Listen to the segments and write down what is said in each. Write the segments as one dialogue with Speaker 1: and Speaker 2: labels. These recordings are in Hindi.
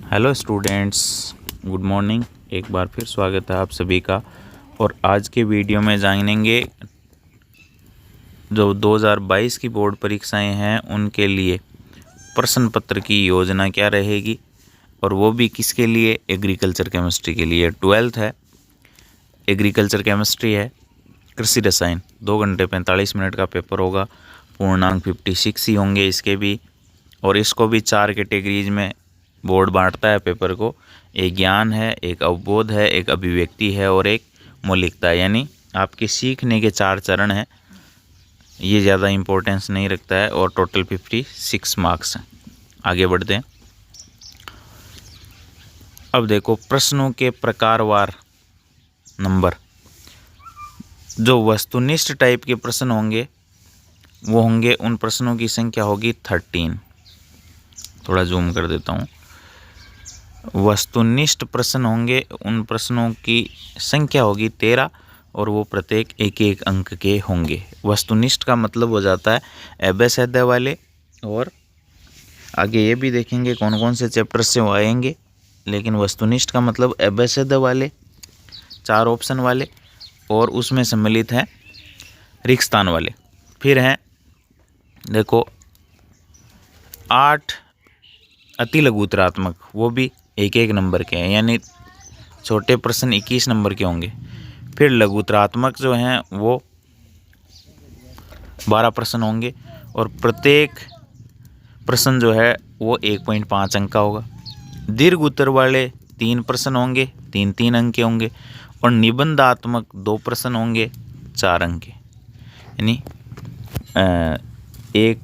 Speaker 1: Hello students, good morning. एक बार फिर स्वागत है आप सभी का। और आज के वीडियो में जानेंगे जो 2022 की बोर्ड परीक्षाएं हैं उनके लिए प्रश्न पत्र की योजना क्या रहेगी, और वो भी किसके लिए, एग्रीकल्चर केमिस्ट्री के लिए। 12th है, एग्रीकल्चर केमिस्ट्री है, कृषि रसायन। 2 घंटे 45 मिनट का पेपर होगा। पूर्णांक 56 ही होंगे इसके भी। और इसको भी 4 कैटेगरीज में बोर्ड बांटता है पेपर को। एक ज्ञान है, एक अवबोध है, एक अभिव्यक्ति है और एक मौलिकता। यानी आपके सीखने के 4 चरण हैं। ये ज़्यादा इम्पोर्टेंस नहीं रखता है और टोटल 56 मार्क्स हैं। आगे बढ़ते हैं। अब देखो प्रश्नों के प्रकारवार नंबर। जो वस्तुनिष्ठ टाइप के प्रश्न होंगे वो होंगे, उन प्रश्नों की संख्या होगी 13। थोड़ा जूम कर देता हूँ। वस्तुनिष्ठ प्रश्न होंगे, उन प्रश्नों की संख्या होगी 13 और वो प्रत्येक एक एक अंक के होंगे। वस्तुनिष्ठ का मतलब हो जाता है एबेसैद्य वाले, और आगे ये भी देखेंगे कौन कौन से चैप्टर से वो आएंगे। लेकिन वस्तुनिष्ठ का मतलब एबेसैद्य वाले 4 ऑप्शन वाले, और उसमें सम्मिलित है रिक्तस्थान वाले। फिर हैं देखो 8 अति लघुतरात्मक, वो भी एक एक नंबर के हैं, यानी छोटे प्रश्न 21 नंबर के होंगे। फिर लघुतरात्मक जो हैं वो 12 प्रश्न होंगे, और प्रत्येक प्रश्न जो है वो 1.5 अंक का होगा। दीर्घ उत्तर वाले 3 प्रश्न होंगे, 3-3 अंक के होंगे, और निबंधात्मक 2 प्रश्न होंगे, 4 अंक के। यानी एक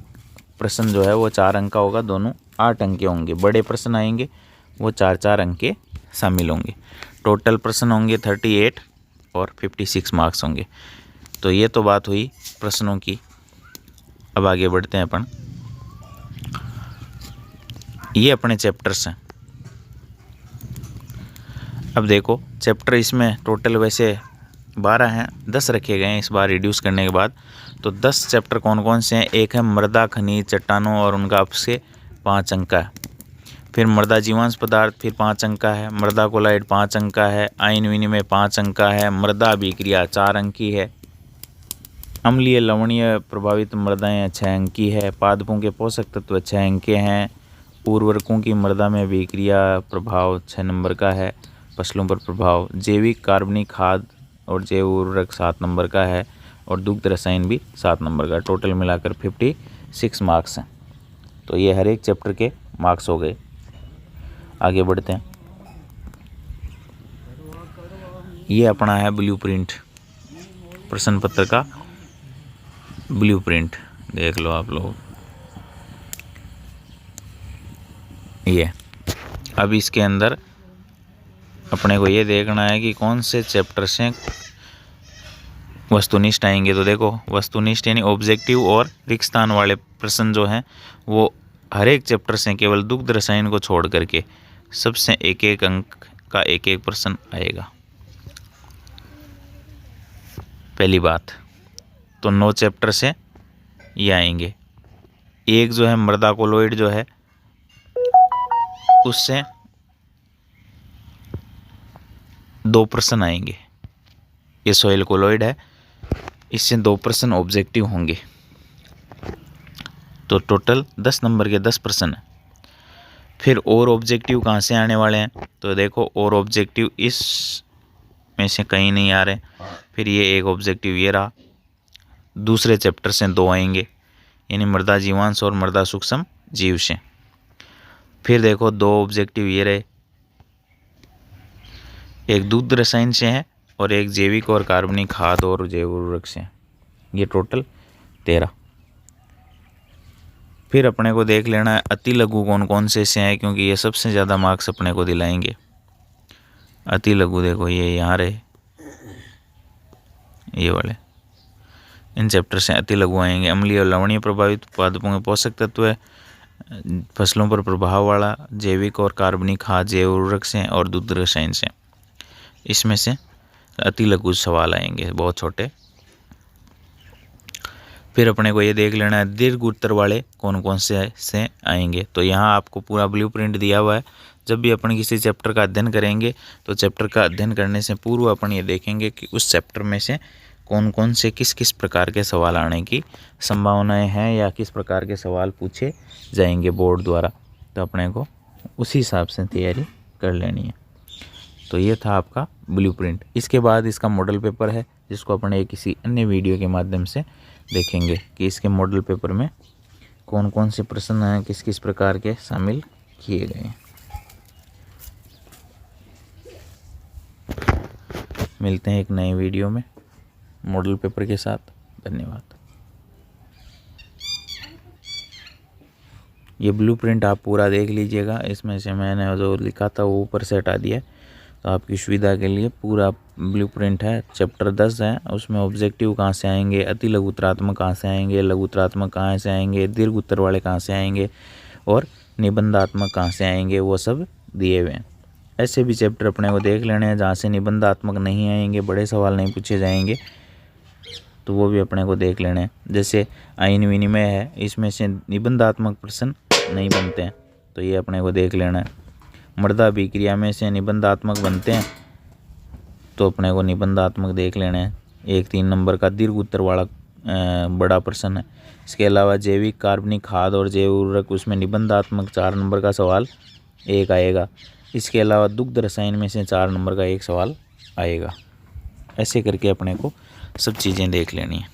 Speaker 1: प्रश्न जो है वो 4 अंक का होगा, दोनों 8 अंक के होंगे। बड़े प्रश्न आएंगे वो 4-4 अंक के शामिल होंगे। टोटल प्रश्न होंगे 38 और 56 मार्क्स होंगे। तो ये तो बात हुई प्रश्नों की। अब आगे बढ़ते हैं अपन। ये अपने चैप्टर्स हैं। अब देखो चैप्टर इसमें टोटल वैसे 12 हैं, 10 रखे गए हैं इस बार रिड्यूस करने के बाद। तो 10 चैप्टर कौन कौन से हैं? एक है मृदा खनिज चट्टानों और उनका आपसे 5 अंक का है। फिर मृदा जीवांश पदार्थ फिर 5 अंक का है। मृदा कोलाइड 5 अंक का है। आयन विनिमय 5 अंक का है। मृदा अभिक्रिया 4 अंक की है। अम्लीय लवणीय प्रभावित मृदाएं 6 अंक की है। पादपों के पोषक तत्व 6 अंक के हैं। उर्वरकों की मृदा में अभिक्रिया प्रभाव 6 नंबर का है। फसलों पर प्रभाव, जैविक कार्बनिक खाद और जैव उर्वरक 7 नंबर का है, और दुग्ध रसायन भी 7 नंबर का। टोटल मिलाकर 56 मार्क्स हैं। तो ये हर एक चैप्टर के मार्क्स हो गए। आगे बढ़ते हैं। ये अपना है ब्लूप्रिंट, प्रश्न पत्र का ब्लूप्रिंट। देख लो आप लोग। ये अब इसके अंदर अपने को ये देखना है कि कौन से चैप्टर से वस्तुनिष्ठ आएंगे। तो देखो वस्तुनिष्ठ यानी ऑब्जेक्टिव और रिक्तस्थान वाले प्रश्न जो हैं वो हर एक चैप्टर से केवल दुग्ध रसायन को छोड़ करके सबसे एक एक अंक का एक एक प्रश्न आएगा। पहली बात तो 9 चैप्टर से ये आएंगे। एक जो है मृदा कोलोइड जो है उससे 2 प्रश्न आएंगे। ये सॉइल कोलोइड है, इससे 2 प्रश्न ऑब्जेक्टिव होंगे। तो टोटल 10 नंबर के 10 प्रश्न हैं। फिर और ऑब्जेक्टिव कहाँ से आने वाले हैं? तो देखो और ऑब्जेक्टिव इस में से कहीं नहीं आ रहे। फिर ये एक ऑब्जेक्टिव ये रहा। दूसरे चैप्टर से 2 आएंगे, यानी मृदा जीवांश और मृदा सूक्ष्म जीव से। फिर देखो 2 ऑब्जेक्टिव ये रहे, एक दुग्ध रसायन से है और एक जैविक और कार्बनिक खाद और जैव उर्वरक से। ये टोटल 13। फिर अपने को देख लेना है अति लघु कौन कौन से हैं, क्योंकि ये सबसे ज़्यादा मार्क्स अपने को दिलाएंगे। अति लघु देखो ये यहाँ रहे, ये वाले इन चैप्टर से अति लघु आएंगे। अम्लीय और लवणीय प्रभावित पादपों के पोषक तत्व, फसलों पर प्रभाव वाला, जैविक और कार्बनिक खाद जैव उर्वरक से और दुग्ध रसायन से। इसमें से अति लघु सवाल आएंगे, बहुत छोटे। फिर अपने को ये देख लेना है दीर्घ उत्तर वाले कौन कौन से आएंगे। तो यहाँ आपको पूरा ब्लूप्रिंट दिया हुआ है। जब भी अपन किसी चैप्टर का अध्ययन करेंगे तो चैप्टर का अध्ययन करने से पूर्व अपन ये देखेंगे कि उस चैप्टर में से कौन कौन से किस किस प्रकार के सवाल आने की संभावनाएं हैं या किस प्रकार के सवाल पूछे जाएंगे बोर्ड द्वारा। तो अपने को उसी हिसाब से तैयारी कर लेनी है। तो ये था आपका ब्लूप्रिंट। इसके बाद इसका मॉडल पेपर है, जिसको अपने किसी अन्य वीडियो के माध्यम से देखेंगे कि इसके मॉडल पेपर में कौन कौन से प्रश्न हैं, किस किस प्रकार के शामिल किए गए हैं। मिलते हैं एक नए वीडियो में मॉडल पेपर के साथ। धन्यवाद। ये ब्लूप्रिंट आप पूरा देख लीजिएगा। इसमें से मैंने जो लिखा था वो ऊपर से हटा दिया, तो आपकी सुविधा के लिए पूरा ब्लूप्रिंट है। चैप्टर 10 है, उसमें ऑब्जेक्टिव कहाँ से आएंगे, अति लघु उत्तरात्मक कहाँ से आएंगे, लघु उत्तरात्मक कहाँ से आएंगे, दीर्घ उत्तर वाले कहाँ से आएंगे और निबंधात्मक कहाँ से आएंगे, वो सब दिए हुए हैं। ऐसे भी चैप्टर अपने को देख लेने हैं जहाँ से निबंधात्मक नहीं आएंगे, बड़े सवाल नहीं पूछे जाएंगे, तो वो भी अपने को देख लेने हैं। जैसे आयन विनिमय है, इसमें से निबंधात्मक प्रश्न नहीं बनते हैं, तो ये अपने को देख लेना है। मृदा अभिक्रिया में से निबंधात्मक बनते हैं, तो अपने को निबंधात्मक देख लेने हैं। 1-3 नंबर का दीर्घ उत्तर वाला बड़ा प्रश्न है। इसके अलावा जैविक कार्बनिक खाद और जैव उर्वरक, उसमें निबंधात्मक 4 नंबर का सवाल एक आएगा। इसके अलावा दुग्ध रसायन में से 4 नंबर का एक सवाल आएगा। ऐसे करके अपने को सब चीज़ें देख लेनी है।